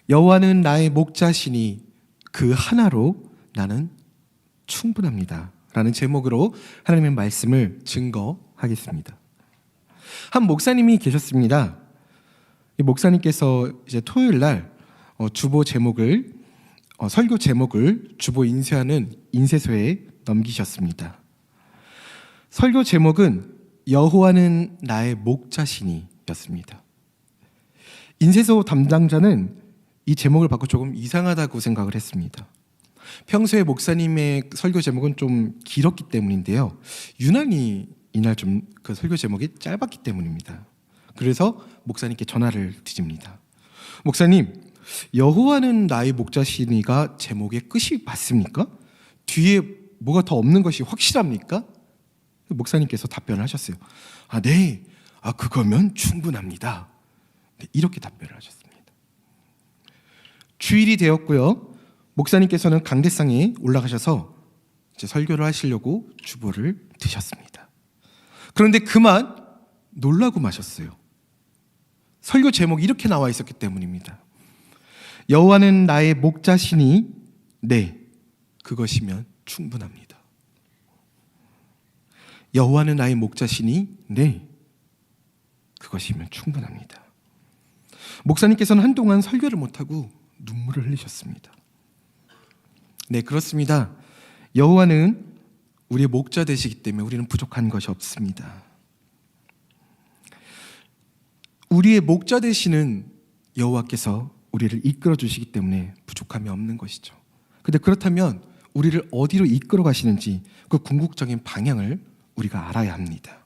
여호와는 나의 목자시니 그 하나로 나는 충분합니다 라는 제목으로 하나님의 말씀을 증거하겠습니다. 한 목사님이 계셨습니다. 이 목사님께서 이제 토요일 날 주보 제목을 설교 제목을 주보 인쇄하는 인쇄소에 넘기셨습니다. 설교 제목은 여호와는 나의 목자시니였습니다. 인쇄소 담당자는 이 제목을 받고 조금 이상하다고 생각을 했습니다. 평소에 목사님의 설교 제목은 좀 길었기 때문인데요. 유난히 이날 좀 그 설교 제목이 짧았기 때문입니다. 그래서 목사님께 전화를 드립니다. 목사님, 여호와는 나의 목자시니가 제목의 끝이 맞습니까? 뒤에 뭐가 더 없는 것이 확실합니까? 목사님께서 답변을 하셨어요. 네. 그거면 충분합니다. 네, 이렇게 답변을 하셨습니다. 주일이 되었고요. 목사님께서는 강대상에 올라가셔서 이제 설교를 하시려고 주보를 드셨습니다. 그런데 그만 놀라고 마셨어요. 설교 제목이 이렇게 나와 있었기 때문입니다. 여호와는 나의 목자시니 네, 그것이면 충분합니다. 여호와는 나의 목자시니 네, 그것이면 충분합니다. 목사님께서는 한동안 설교를 못하고 눈물을 흘리셨습니다. 네, 그렇습니다. 여호와는 우리의 목자 되시기 때문에 우리는 부족한 것이 없습니다. 우리의 목자 되시는 여호와께서 우리를 이끌어 주시기 때문에 부족함이 없는 것이죠. 그런데 그렇다면 우리를 어디로 이끌어 가시는지 그 궁극적인 방향을 우리가 알아야 합니다.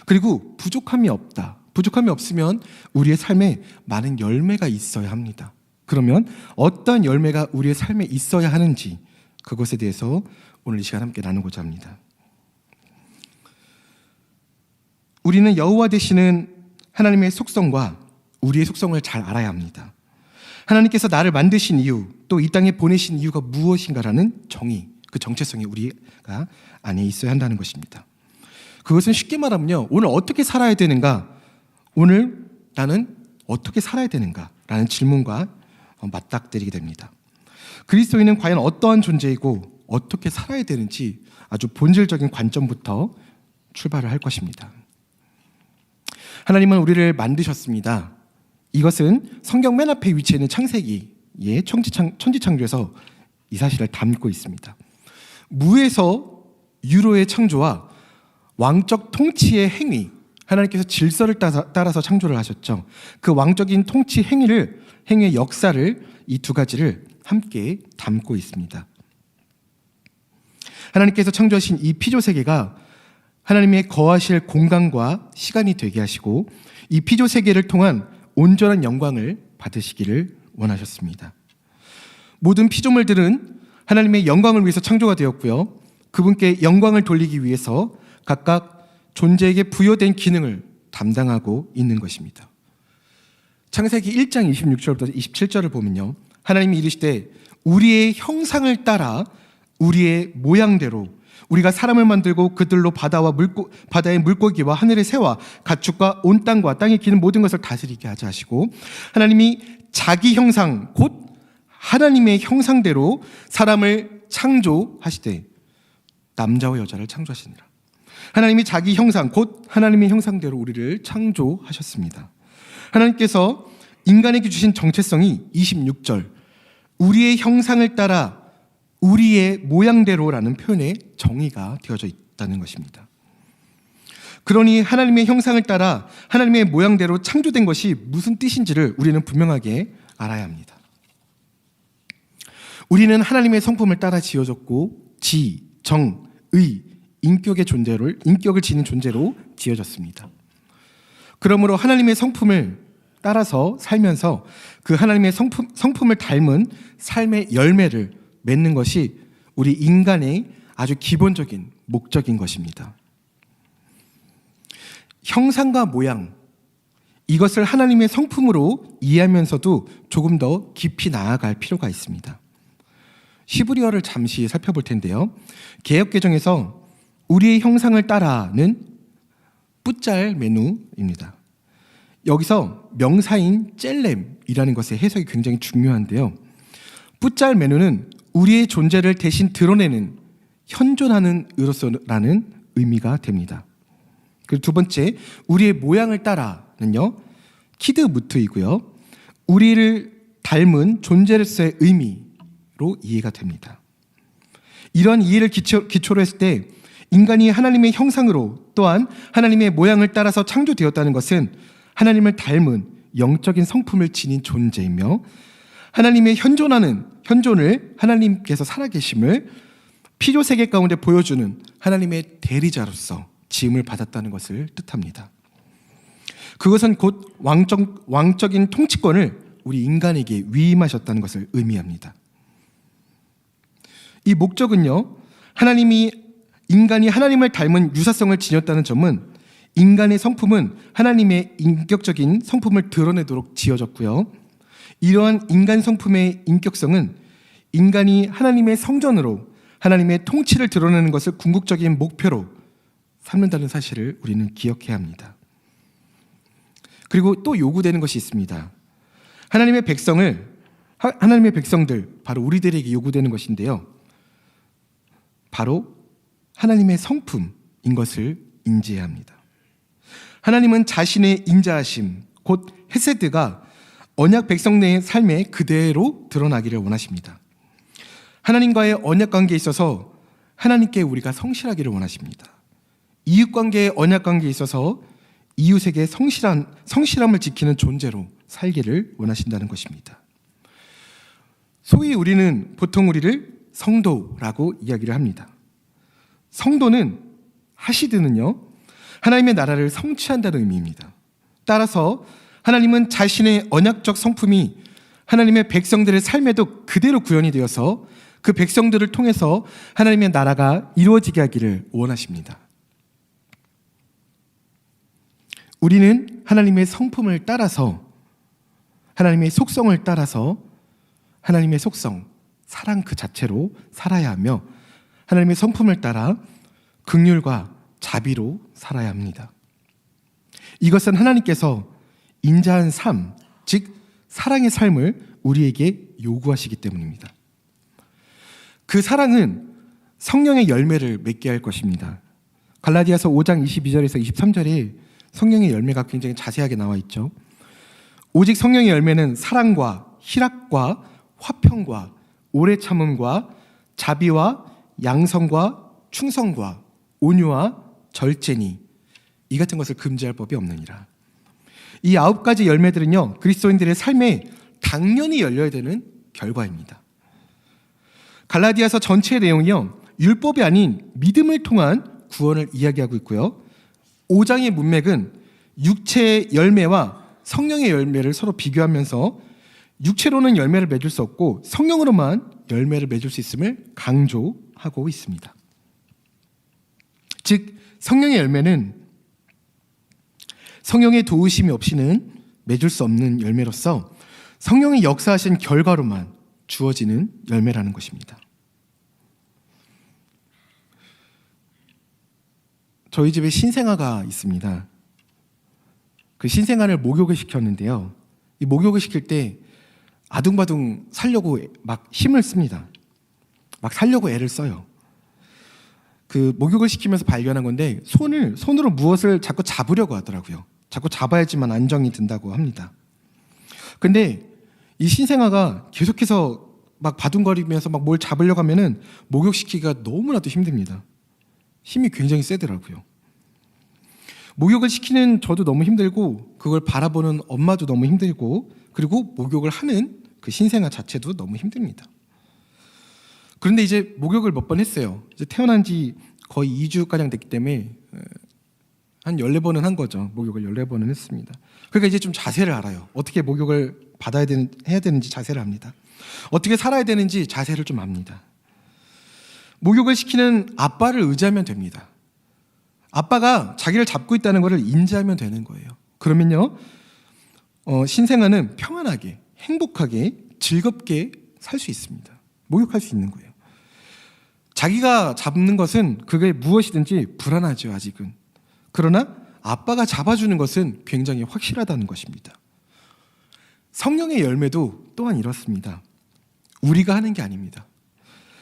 그리고 부족함이 없다. 부족함이 없으면 우리의 삶에 많은 열매가 있어야 합니다. 그러면 어떤 열매가 우리의 삶에 있어야 하는지 그것에 대해서 오늘 이 시간 함께 나누고자 합니다. 우리는 여호와 되시는 하나님의 속성과 우리의 속성을 잘 알아야 합니다. 하나님께서 나를 만드신 이유, 또 이 땅에 보내신 이유가 무엇인가라는 정의, 그 정체성이 우리가 안에 있어야 한다는 것입니다. 그것은 쉽게 말하면요, 오늘 어떻게 살아야 되는가, 오늘 나는 어떻게 살아야 되는가 라는 질문과 맞닥뜨리게 됩니다. 그리스도인은 과연 어떠한 존재이고 어떻게 살아야 되는지 아주 본질적인 관점부터 출발을 할 것입니다. 하나님은 우리를 만드셨습니다. 이것은 성경 맨 앞에 위치해 있는 창세기의 천지창조에서 이 사실을 담고 있습니다. 무에서 유로의 창조와 왕적 통치의 행위, 하나님께서 질서를 따라서 창조를 하셨죠. 그 왕적인 통치 행위의 역사를, 이 두 가지를 함께 담고 있습니다. 하나님께서 창조하신 이 피조세계가 하나님의 거하실 공간과 시간이 되게 하시고 이 피조세계를 통한 온전한 영광을 받으시기를 원하셨습니다. 모든 피조물들은 하나님의 영광을 위해서 창조가 되었고요. 그분께 영광을 돌리기 위해서 각각 존재에게 부여된 기능을 담당하고 있는 것입니다. 창세기 1장 26절부터 27절을 보면요, 하나님이 이르시되 우리의 형상을 따라 우리의 모양대로 우리가 사람을 만들고 그들로 바다의 물고기와 하늘의 새와 가축과 온 땅과 땅에 기는 모든 것을 다스리게 하자 하시고, 하나님이 자기 형상 곧 하나님의 형상대로 사람을 창조하시되 남자와 여자를 창조하시니라. 하나님이 자기 형상 곧 하나님의 형상대로 우리를 창조하셨습니다. 하나님께서 인간에게 주신 정체성이 26절 우리의 형상을 따라 우리의 모양대로라는 표현에 정의가 되어져 있다는 것입니다. 그러니 하나님의 형상을 따라 하나님의 모양대로 창조된 것이 무슨 뜻인지를 우리는 분명하게 알아야 합니다. 우리는 하나님의 성품을 따라 지어졌고 지, 정, 의, 인격을 지닌 존재로 지어졌습니다. 그러므로 하나님의 성품을 따라서 살면서 그 하나님의 성품을 닮은 삶의 열매를 맺는 것이 우리 인간의 아주 기본적인 목적인 것입니다. 형상과 모양, 이것을 하나님의 성품으로 이해하면서도 조금 더 깊이 나아갈 필요가 있습니다. 히브리어를 잠시 살펴볼 텐데요. 개역개정에서 우리의 형상을 따라는 뿌짤 메누입니다. 여기서 명사인 젤렘, 매누이라는 것의 해석이 굉장히 중요한데요. 뿌짤 매누는 우리의 존재를 대신 드러내는 현존하는 의로서라는 의미가 됩니다. 그리고 두 번째, 우리의 모양을 따라는요, 키드무트이고요. 우리를 닮은 존재로서의 의미로 이해가 됩니다. 이러한 이해를 기초로 했을 때 인간이 하나님의 형상으로 또한 하나님의 모양을 따라서 창조되었다는 것은 하나님을 닮은 영적인 성품을 지닌 존재이며 하나님의 현존을 하나님께서 살아계심을 피조세계 가운데 보여주는 하나님의 대리자로서 지음을 받았다는 것을 뜻합니다. 그것은 곧 왕적인 통치권을 우리 인간에게 위임하셨다는 것을 의미합니다. 이 목적은요, 인간이 하나님을 닮은 유사성을 지녔다는 점은 인간의 성품은 하나님의 인격적인 성품을 드러내도록 지어졌고요. 이러한 인간 성품의 인격성은 인간이 하나님의 성전으로 하나님의 통치를 드러내는 것을 궁극적인 목표로 삼는다는 사실을 우리는 기억해야 합니다. 그리고 또 요구되는 것이 있습니다. 하나님의 백성들, 바로 우리들에게 요구되는 것인데요. 바로 하나님의 성품인 것을 인지해야 합니다. 하나님은 자신의 인자하심, 곧 헤세드가 언약 백성의 삶에 그대로 드러나기를 원하십니다. 하나님과의 언약 관계에 있어서 하나님께 우리가 성실하기를 원하십니다. 이웃 관계의 언약 관계에 있어서 이웃에게 성실함을 지키는 존재로 살기를 원하신다는 것입니다. 소위 우리는 보통 우리를 성도라고 이야기를 합니다. 성도는 하시드는요, 하나님의 나라를 성취한다는 의미입니다. 따라서 하나님은 자신의 언약적 성품이 하나님의 백성들의 삶에도 그대로 구현이 되어서 그 백성들을 통해서 하나님의 나라가 이루어지게 하기를 원하십니다. 우리는 하나님의 성품을 따라서, 하나님의 속성을 따라서 하나님의 속성, 사랑 그 자체로 살아야 하며 하나님의 성품을 따라 긍휼과 자비로 살아야 합니다. 이것은 하나님께서 인자한 삶, 즉 사랑의 삶을 우리에게 요구하시기 때문입니다. 그 사랑은 성령의 열매를 맺게 할 것입니다. 갈라디아서 5장 22절에서 23절에 성령의 열매가 굉장히 자세하게 나와 있죠. 오직 성령의 열매는 사랑과 희락과 화평과 오래 참음과 자비와 양성과 충성과 온유와 절제니 이 같은 것을 금지할 법이 없느니라. 이 9가지 열매들은요, 그리스도인들의 삶에 당연히 열려야 되는 결과입니다. 갈라디아서 전체의 내용이요, 율법이 아닌 믿음을 통한 구원을 이야기하고 있고요. 5장의 문맥은 육체의 열매와 성령의 열매를 서로 비교하면서 육체로는 열매를 맺을 수 없고 성령으로만 열매를 맺을 수 있음을 강조하고 있습니다. 즉 성령의 열매는 성령의 도우심이 없이는 맺을 수 없는 열매로서 성령이 역사하신 결과로만 주어지는 열매라는 것입니다. 저희 집에 신생아가 있습니다. 그 신생아를 목욕을 시켰는데요. 이 목욕을 시킬 때 아둥바둥 살려고 막 힘을 씁니다. 막 살려고 애를 써요. 그 목욕을 시키면서 발견한 건데 손으로 무엇을 자꾸 잡으려고 하더라고요. 자꾸 잡아야지만 안정이 든다고 합니다. 근데 이 신생아가 계속해서 막 바둥거리면서 막 뭘 잡으려고 하면은 목욕시키기가 너무나도 힘듭니다. 힘이 굉장히 세더라고요. 목욕을 시키는 저도 너무 힘들고 그걸 바라보는 엄마도 너무 힘들고 그리고 목욕을 하는 그 신생아 자체도 너무 힘듭니다. 그런데 이제 목욕을 몇 번 했어요. 이제 태어난 지 거의 2주가량 됐기 때문에 한 14번은 한 거죠. 목욕을 14번은 했습니다. 그러니까 이제 좀 자세를 알아요. 어떻게 목욕을 해야 되는지 자세를 압니다. 어떻게 살아야 되는지 자세를 좀 압니다. 목욕을 시키는 아빠를 의지하면 됩니다. 아빠가 자기를 잡고 있다는 것을 인지하면 되는 거예요. 그러면요, 신생아는 평안하게, 행복하게, 즐겁게 살 수 있습니다. 목욕할 수 있는 거예요. 자기가 잡는 것은 그게 무엇이든지 불안하죠, 아직은. 그러나 아빠가 잡아주는 것은 굉장히 확실하다는 것입니다. 성령의 열매도 또한 이렇습니다. 우리가 하는 게 아닙니다.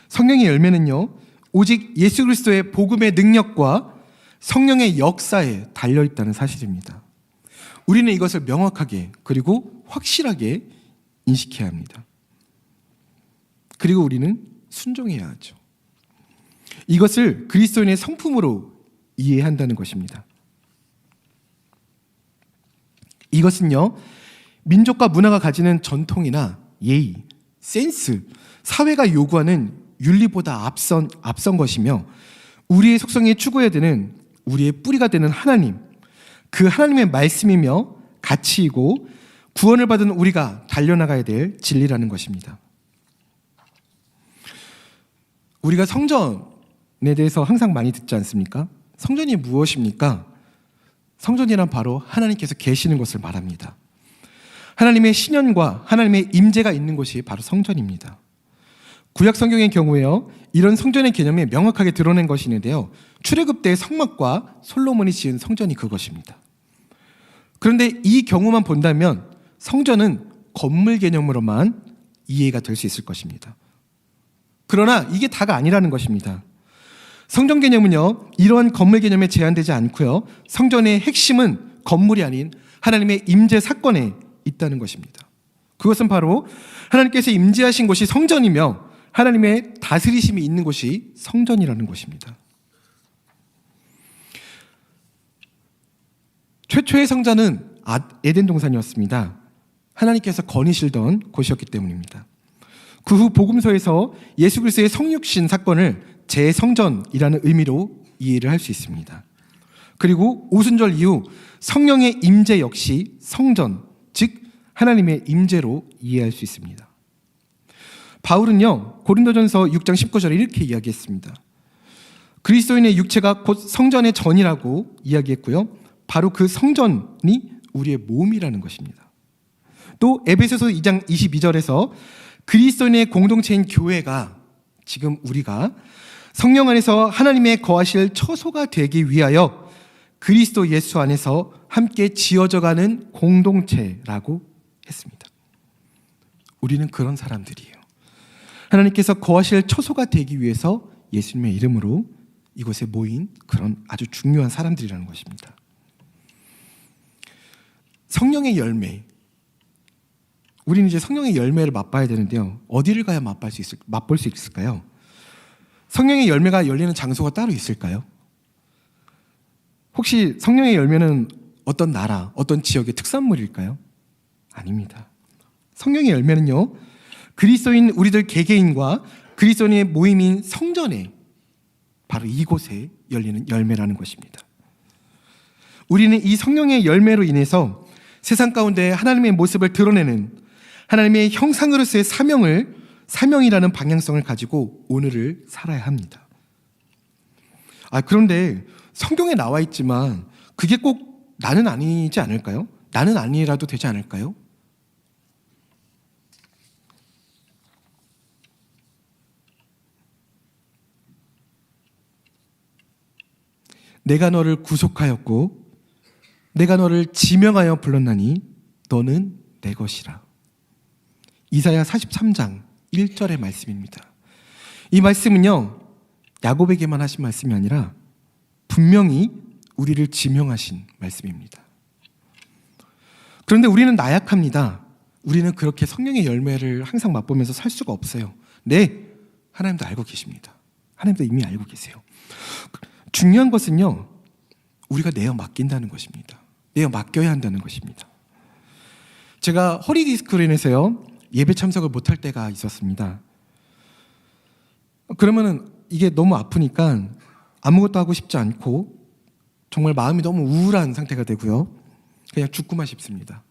성령의 열매는요, 오직 예수 그리스도의 복음의 능력과 성령의 역사에 달려있다는 사실입니다. 우리는 이것을 명확하게 그리고 확실하게 인식해야 합니다. 그리고 우리는 순종해야 하죠. 이것을 그리스도인의 성품으로 이해한다는 것입니다. 이것은요, 민족과 문화가 가지는 전통이나 예의, 센스, 사회가 요구하는 윤리보다 앞선 것이며 우리의 속성에 추구해야 되는 우리의 뿌리가 되는 하나님, 그 하나님의 말씀이며 가치이고 구원을 받은 우리가 달려나가야 될 진리라는 것입니다. 우리가 성전에 대해서 항상 많이 듣지 않습니까? 성전이 무엇입니까? 성전이란 바로 하나님께서 계시는 것을 말합니다. 하나님의 신현과 하나님의 임재가 있는 곳이 바로 성전입니다. 구약 성경의 경우에요, 이런 성전의 개념이 명확하게 드러낸 것이 있는데요, 출애굽 때의 성막과 솔로몬이 지은 성전이 그것입니다. 그런데 이 경우만 본다면 성전은 건물 개념으로만 이해가 될 수 있을 것입니다. 그러나 이게 다가 아니라는 것입니다. 성전 개념은요, 이러한 건물 개념에 제한되지 않고요, 성전의 핵심은 건물이 아닌 하나님의 임재 사건에 있다는 것입니다. 그것은 바로 하나님께서 임재하신 곳이 성전이며 하나님의 다스리심이 있는 곳이 성전이라는 것입니다. 최초의 성전은 에덴 동산이었습니다. 하나님께서 거니시던 곳이었기 때문입니다. 그 후 복음서에서 예수 그리스도의 성육신 사건을 재성전이라는 의미로 이해를 할 수 있습니다. 그리고 오순절 이후 성령의 임재 역시 성전, 즉 하나님의 임재로 이해할 수 있습니다. 바울은요, 고린도전서 6장 19절에 이렇게 이야기했습니다. 그리스도인의 육체가 곧 성전의 전이라고 이야기했고요, 바로 그 성전이 우리의 몸이라는 것입니다. 또 에베소서 2장 22절에서 그리스도인의 공동체인 교회가, 지금 우리가 성령 안에서 하나님의 거하실 처소가 되기 위하여 그리스도 예수 안에서 함께 지어져가는 공동체라고 했습니다. 우리는 그런 사람들이에요. 하나님께서 거하실 처소가 되기 위해서 예수님의 이름으로 이곳에 모인 그런 아주 중요한 사람들이라는 것입니다. 성령의 열매, 우리는 이제 성령의 열매를 맛봐야 되는데요, 어디를 가야 맛볼 수 있을까요? 성령의 열매가 열리는 장소가 따로 있을까요? 혹시 성령의 열매는 어떤 나라, 어떤 지역의 특산물일까요? 아닙니다. 성령의 열매는요, 그리스도인 우리들 개개인과 그리스도인의 모임인 성전에, 바로 이곳에 열리는 열매라는 것입니다. 우리는 이 성령의 열매로 인해서 세상 가운데 하나님의 모습을 드러내는 하나님의 형상으로서의 사명이라는 방향성을 가지고 오늘을 살아야 합니다. 그런데 성경에 나와 있지만 그게 꼭 나는 아니지 않을까요? 나는 아니라도 되지 않을까요? 내가 너를 구속하였고 내가 너를 지명하여 불렀나니 너는 내 것이라. 이사야 43장 1절의 말씀입니다. 이 말씀은요, 야곱에게만 하신 말씀이 아니라 분명히 우리를 지명하신 말씀입니다. 그런데 우리는 나약합니다. 우리는 그렇게 성령의 열매를 항상 맛보면서 살 수가 없어요. 네, 하나님도 알고 계십니다. 하나님도 이미 알고 계세요. 중요한 것은요, 우리가 내어 맡긴다는 것입니다. 내어 맡겨야 한다는 것입니다. 제가 허리 디스크로 인해서요, 예배 참석을 못할 때가 있었습니다. 그러면은 이게 너무 아프니까 아무것도 하고 싶지 않고 정말 마음이 너무 우울한 상태가 되고요, 그냥 죽고만 싶습니다.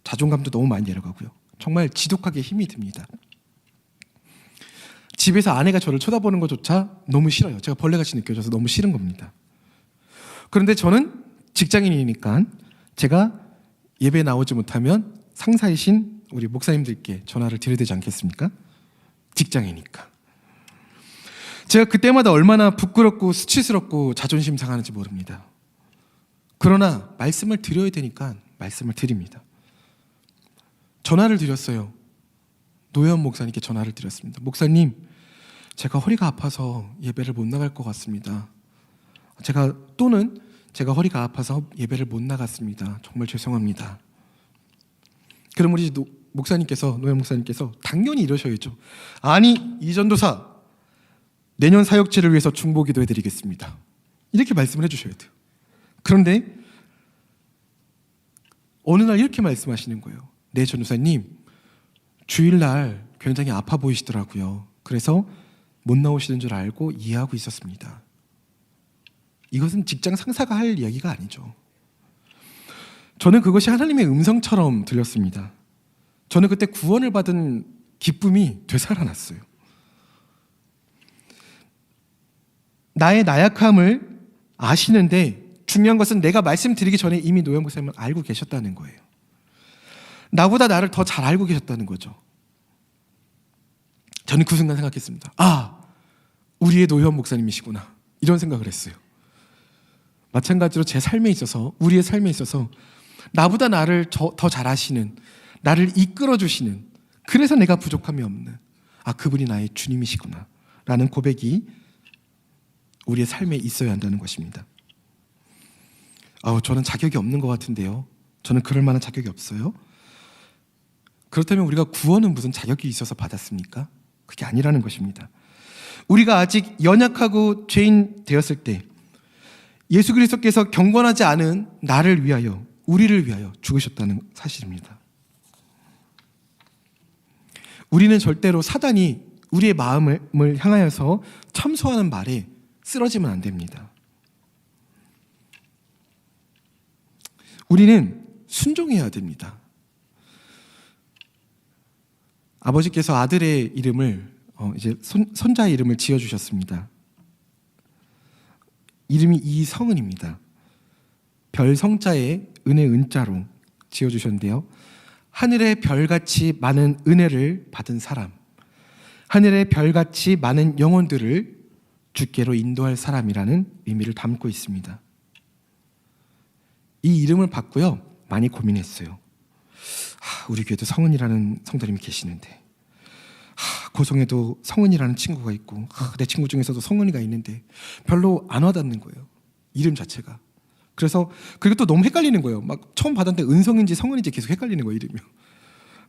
자존감도 너무 많이 내려가고요, 정말 지독하게 힘이 듭니다. 집에서 아내가 저를 쳐다보는 것조차 너무 싫어요. 제가 벌레같이 느껴져서 너무 싫은 겁니다. 그런데 저는 직장인이니까 제가 예배에 나오지 못하면 상사이신 우리 목사님들께 전화를 드려야 되지 않겠습니까? 직장이니까. 제가 그때마다 얼마나 부끄럽고 수치스럽고 자존심 상하는지 모릅니다. 그러나 말씀을 드려야 되니까 말씀을 드립니다. 전화를 드렸어요. 노현 목사님께 전화를 드렸습니다. 목사님, 제가 허리가 아파서 예배를 못 나갈 것 같습니다. 또는 제가 허리가 아파서 예배를 못 나갔습니다. 정말 죄송합니다. 그럼 우리 노현 목사님께서 당연히 이러셔야죠. 아니, 이 전도사 내년 사역지를 위해서 중보기도 해드리겠습니다. 이렇게 말씀을 해주셔야 돼요. 그런데 어느 날 이렇게 말씀하시는 거예요. 네, 전도사님, 주일날 굉장히 아파 보이시더라고요. 그래서 못 나오시는 줄 알고 이해하고 있었습니다. 이것은 직장 상사가 할 이야기가 아니죠. 저는 그것이 하나님의 음성처럼 들렸습니다. 저는 그때 구원을 받은 기쁨이 되살아났어요. 나의 나약함을 아시는데 중요한 것은 내가 말씀드리기 전에 이미 노현 목사님을 알고 계셨다는 거예요. 나보다 나를 더 잘 알고 계셨다는 거죠. 저는 그 순간 생각했습니다. 아, 우리의 노현 목사님이시구나. 이런 생각을 했어요. 마찬가지로 제 삶에 있어서, 우리의 삶에 있어서 나보다 나를 더 잘 아시는, 나를 이끌어주시는, 그래서 내가 부족함이 없는, 그분이 나의 주님이시구나 라는 고백이 우리의 삶에 있어야 한다는 것입니다. 저는 자격이 없는 것 같은데요. 저는 그럴 만한 자격이 없어요. 그렇다면 우리가 구원은 무슨 자격이 있어서 받았습니까? 그게 아니라는 것입니다. 우리가 아직 연약하고 죄인 되었을 때 예수 그리스도께서 경건하지 않은 나를 위하여, 우리를 위하여 죽으셨다는 사실입니다. 우리는 절대로 사단이 우리의 마음을 향하여서 첨소하는 말에 쓰러지면 안 됩니다. 우리는 순종해야 됩니다. 아버지께서 아들의 이름을 이제 손자의 이름을 지어주셨습니다. 이름이 이성은입니다. 별성자에 은혜 은자로 지어주셨는데요. 하늘의 별같이 많은 은혜를 받은 사람, 하늘의 별같이 많은 영혼들을 주께로 인도할 사람이라는 의미를 담고 있습니다. 이 이름을 받고요, 많이 고민했어요. 우리 교회도 성은이라는 성도님이 계시는데, 고성에도 성은이라는 친구가 있고, 내 친구 중에서도 성은이가 있는데 별로 안 와닿는 거예요, 이름 자체가. 그리고 또 너무 헷갈리는 거예요. 막 처음 받았는데 은성인지 성은인지 계속 헷갈리는 거예요, 이름이.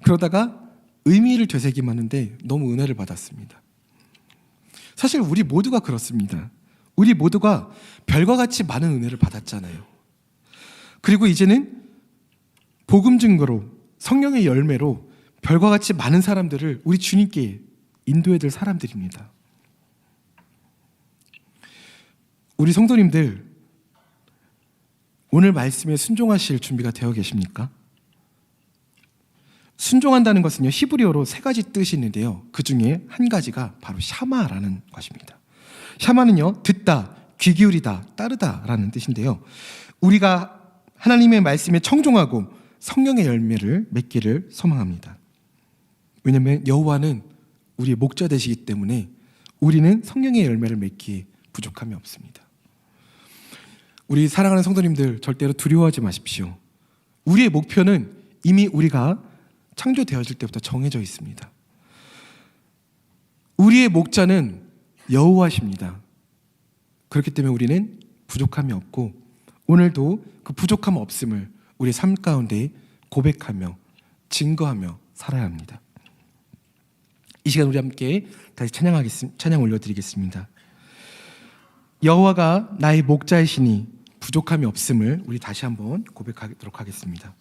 그러다가 의미를 되새김하는데 너무 은혜를 받았습니다. 사실 우리 모두가 그렇습니다. 우리 모두가 별과 같이 많은 은혜를 받았잖아요. 그리고 이제는 복음 증거로, 성령의 열매로 별과 같이 많은 사람들을 우리 주님께 인도해야 될 사람들입니다. 우리 성도님들, 오늘 말씀에 순종하실 준비가 되어 계십니까? 순종한다는 것은요, 히브리어로 3가지 뜻이 있는데요. 그 중에 한 가지가 바로 샤마라는 것입니다. 샤마는요, 듣다, 귀 기울이다, 따르다라는 뜻인데요. 우리가 하나님의 말씀에 청종하고 성령의 열매를 맺기를 소망합니다. 왜냐하면 여호와는 우리의 목자 되시기 때문에 우리는 성령의 열매를 맺기에 부족함이 없습니다. 우리 사랑하는 성도님들, 절대로 두려워하지 마십시오. 우리의 목표는 이미 우리가 창조되어질 때부터 정해져 있습니다. 우리의 목자는 여호와십니다. 그렇기 때문에 우리는 부족함이 없고, 오늘도 그 부족함 없음을 우리의 삶 가운데 고백하며 증거하며 살아야 합니다. 이 시간 우리 함께 다시 찬양 올려드리겠습니다. 여호와가 나의 목자이시니 부족함이 없음을 우리 다시 한번 고백하도록 하겠습니다.